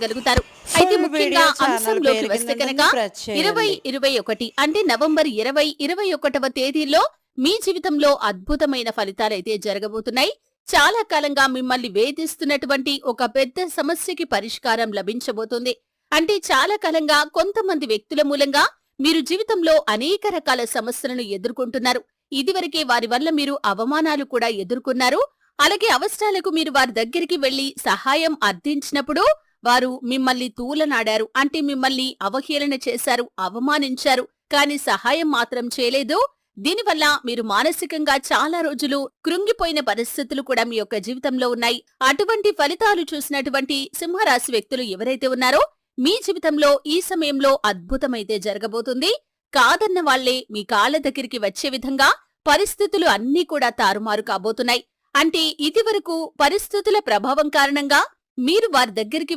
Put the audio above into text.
గలుగుతారు. అయితే ముఖ్యంగా అంశంలోకి వస్తే కనుక 2021 అంటే నవంబర్ 20, 21వ తేదీల్లో మీ జీవితంలో అద్భుతమైన ఫలితాలైతే జరగబోతున్నాయి. చాలా కాలంగా మిమ్మల్ని వేధిస్తున్నటువంటి ఒక పెద్ద సమస్యకి పరిష్కారం లభించబోతుంది. అంటే చాలా కాలంగా కొంతమంది వ్యక్తుల మూలంగా మీరు జీవితంలో అనేక రకాల సమస్యలను ఎదుర్కొంటున్నారు. ఇదివరకే వారి వల్ల మీరు అవమానాలు కూడా ఎదుర్కొన్నారు. అలాగే అవసరాలకు మీరు వారి దగ్గరికి వెళ్లి సహాయం అర్థించినప్పుడు వారు మిమ్మల్ని తూలనాడారు. అంటే మిమ్మల్ని అవహేళన చేశారు, అవమానించారు. కానీ సహాయం మాత్రం చేయలేదు. దీనివల్ల మీరు మానసికంగా చాలా రోజులు కృంగిపోయిన పరిస్థితులు కూడా మీ యొక్క జీవితంలో ఉన్నాయి. అటువంటి ఫలితాలు చూసినటువంటి సింహరాశి వ్యక్తులు ఎవరైతే ఉన్నారో మీ జీవితంలో ఈ సమయంలో అద్భుతమైతే జరగబోతుంది. కాదన్న వాళ్లే మీ కాళ్ల దగ్గరికి వచ్చే విధంగా పరిస్థితులు అన్నీ కూడా తారుమారు కాబోతున్నాయి. అంటే ఇదివరకు పరిస్థితుల ప్రభావం కారణంగా మీరు వారి దగ్గరికి